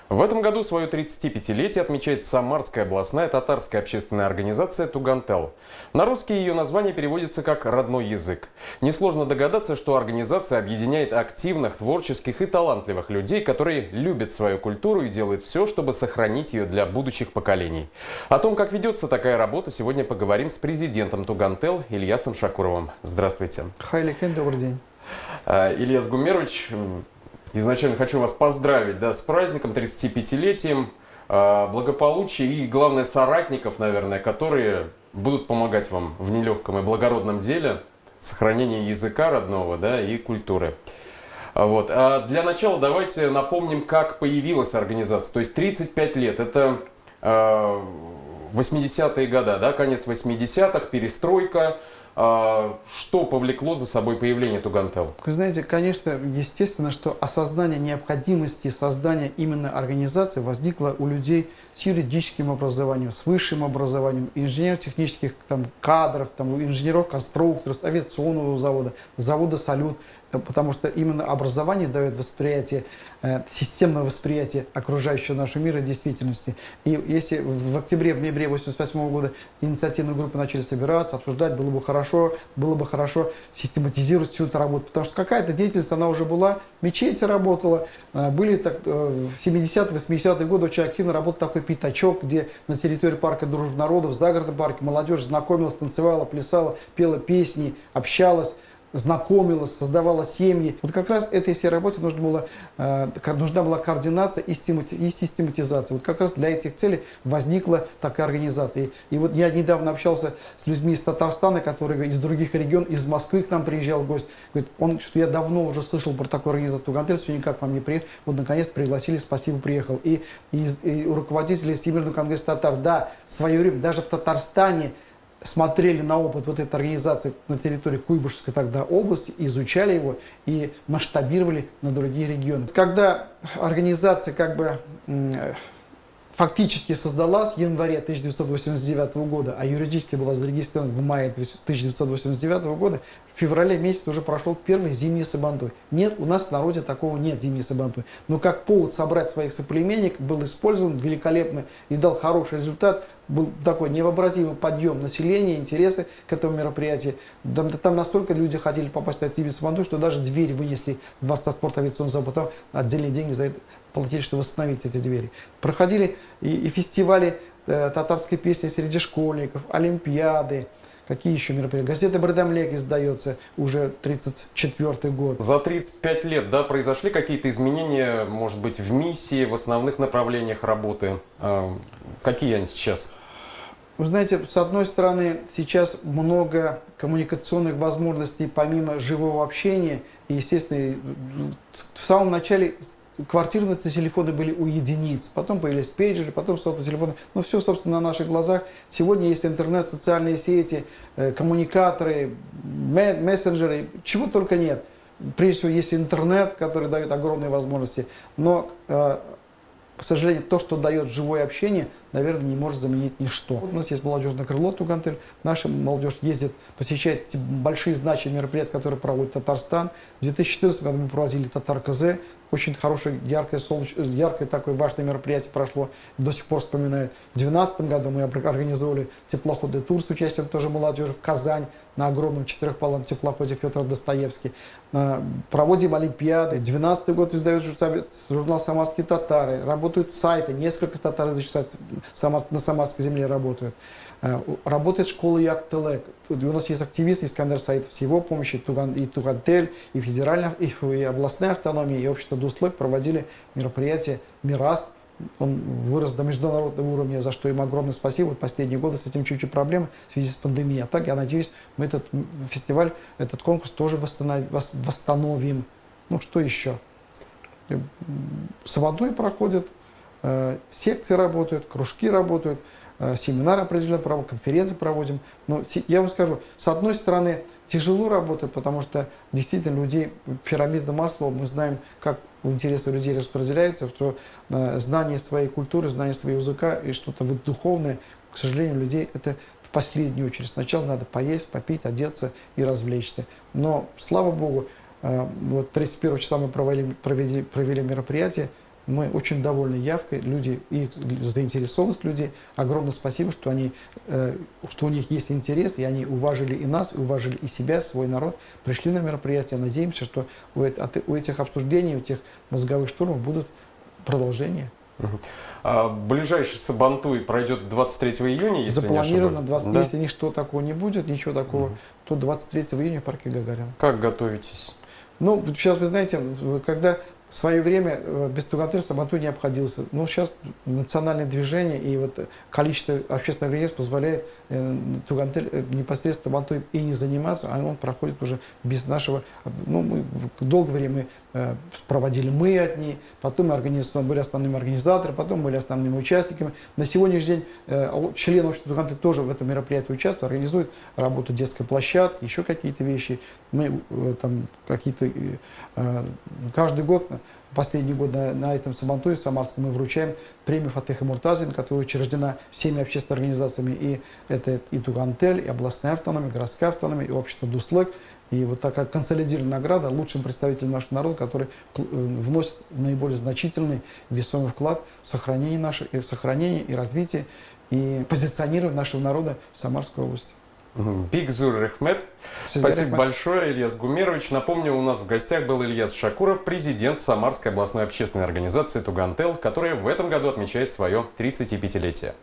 В этом году свое 35-летие отмечает Самарская областная татарская общественная организация «Тугантел». На русский ее название переводится как «родной язык». Несложно догадаться, что организация объединяет активных, творческих и талантливых людей, которые любят свою культуру и делают все, чтобы сохранить ее для будущих поколений. О том, как ведется такая работа, сегодня поговорим с президентом «Тугантел» Ильясом Шакуровым. Здравствуйте. Хайлекен, добрый день. Ильяс Гумерович, изначально хочу вас поздравить с праздником, 35-летием, благополучия и, главное, соратников, наверное, которые будут помогать вам в нелегком и благородном деле сохранения языка родного и культуры. А для начала давайте напомним, как появилась организация. То есть 35 лет, это 80-е годы, конец 80-х, перестройка. Что повлекло за собой появление Тугантел? Вы знаете, конечно, естественно, что осознание необходимости создания именно организации возникло у людей с юридическим образованием, с высшим образованием, инженерно-технических кадров, инженеров-конструкторов, авиационного завода, завода «Салют». Потому что именно образование дает восприятие, системное восприятие окружающего нашего мира действительности. И если в октябре, в ноябре 1988 года инициативные группы начали собираться, обсуждать, было бы хорошо систематизировать всю эту работу. Потому что какая-то деятельность, она уже была, мечети работала, были в 70-е, 80-е годы очень активно работал такой пятачок, где на территории парка Дружбы народов, в загородном парке молодежь знакомилась, танцевала, плясала, пела песни, общалась, знакомилась, создавала семьи. Вот как раз этой всей работе нужна была координация и систематизация. Вот как раз для этих целей возникла такая организация. И вот я недавно общался с людьми из Татарстана, которые из других регионов, из Москвы к нам приезжал гость. Говорит, что я давно уже слышал про такую организацию Тугантел, все никак вам не приехал. Вот наконец пригласили, спасибо, приехал. И руководители Всемирного конгресса татар, в свое время даже в Татарстане смотрели на опыт вот этой организации на территории Куйбышевской тогда области, изучали его и масштабировали на другие регионы. Когда организация фактически создалась в январе 1989 года, а юридически была зарегистрирована в мае 1989 года, в феврале месяце уже прошел первый зимний сабантуй. Нет, у нас в народе такого нет, зимний сабантуй. Но как повод собрать своих соплеменников был использован великолепно и дал хороший результат. Был такой невообразимый подъем населения, интересы к этому мероприятию. Там настолько люди хотели попасть на этот зимний сабантуй, что даже двери вынесли с Дворца спорта авиационного завода, потом отдельные деньги за это платили, чтобы восстановить эти двери. Проходили и фестивали татарской песни среди школьников, олимпиады. Какие еще мероприятия? Газета «Бардамлек» издается уже 34-й год. За 35 лет, произошли какие-то изменения, может быть, в миссии, в основных направлениях работы? Какие они сейчас? Вы знаете, с одной стороны, сейчас много коммуникационных возможностей помимо живого общения. И, естественно, в самом начале квартирные телефоны были у единиц, потом появились пейджеры, потом сотовые телефоны. Но все, собственно, на наших глазах. Сегодня есть интернет, социальные сети, коммуникаторы, мессенджеры, чего только нет. Прежде всего, есть интернет, который дает огромные возможности. Но, к сожалению, то, что дает живое общение, наверное, не может заменить ничто. У нас есть молодежное крыло Тугантел. Наша молодежь ездит, посещает большие значимые мероприятия, которые проводит Татарстан. В 2014 году мы проводили Татар-КЗ. Очень хорошее, яркое такое важное мероприятие прошло. До сих пор вспоминаю. В 2012 году мы организовали теплоходный тур с участием тоже молодежи в Казань на огромном четырехпалубном теплоходе Федор Достоевский. Проводим олимпиады. 2012 год издает журнал «Самарские татары». Работают сайты. Несколько татароязычных сайтов на Самарской земле работают. Работает школа Яктелек. У нас есть активисты Искандер Саидов с его помощью, и Тугантель, и федеральная, и областная автономия, и общество Дуслык проводили мероприятие «Мирас». Он вырос до международного уровня, за что им огромное спасибо. Вот последние годы с этим чуть-чуть проблемы в связи с пандемией. А так, я надеюсь, мы этот фестиваль, этот конкурс тоже восстановим. Ну, что еще? Сабантуй проходит, секции работают, кружки работают. Семинары определенно проводим, конференции проводим. Но я вам скажу, с одной стороны, тяжело работать, потому что действительно людей, пирамида Маслоу, мы знаем, как интересы людей распределяются, что знание своей культуры, знание своего языка и что-то духовное, к сожалению, людей это в последнюю очередь. Сначала надо поесть, попить, одеться и развлечься. Но, слава Богу, вот 31 числа мы провели мероприятие, Мы очень довольны явкой, люди и заинтересованность людей. Огромное спасибо, что что у них есть интерес, и они уважили и нас, и уважили и себя, свой народ, пришли на мероприятие. Надеемся, что у этих обсуждений, у этих мозговых штурмов будут продолжения. Ближайший Сабантуй пройдет 23 июня, если запланировано не 20, да? Если ничто такого не будет, ничего такого, то 23 июня в парке Гагарина. Как готовитесь? Ну, сейчас вы знаете, когда в свое время без Тугантель Сабантуй не обходился. Но сейчас национальное движение и вот количество общественных организаций позволяет Тугантель непосредственно Сабантуй и не заниматься, а он проходит уже без нашего. Ну, мы долгое время проводили мы одни, потом мы были основными организаторами, потом были основными участниками. На сегодняшний день члены общества Тугантель тоже в этом мероприятии участвуют, организуют работу детской площадки, еще какие-то вещи. Мы там какие-то каждый год, последний год на этом Сабантуе Самарском мы вручаем премию Фатеха Муртазина, которая учреждена всеми общественными организациями. И это и Тугантель, и областная автономия, и городская автономия, и общество Дуслык. И вот такая консолидированная награда лучшим представителям нашего народа, который вносит наиболее значительный весомый вклад в сохранение и развитие и позиционирование нашего народа в Самарской области. Бигзур Рахмет. Спасибо большое, Ильяс Гумерович. Напомню, у нас в гостях был Ильяс Шакуров, президент Самарской областной общественной организации Тугантел, которая в этом году отмечает свое 35-летие.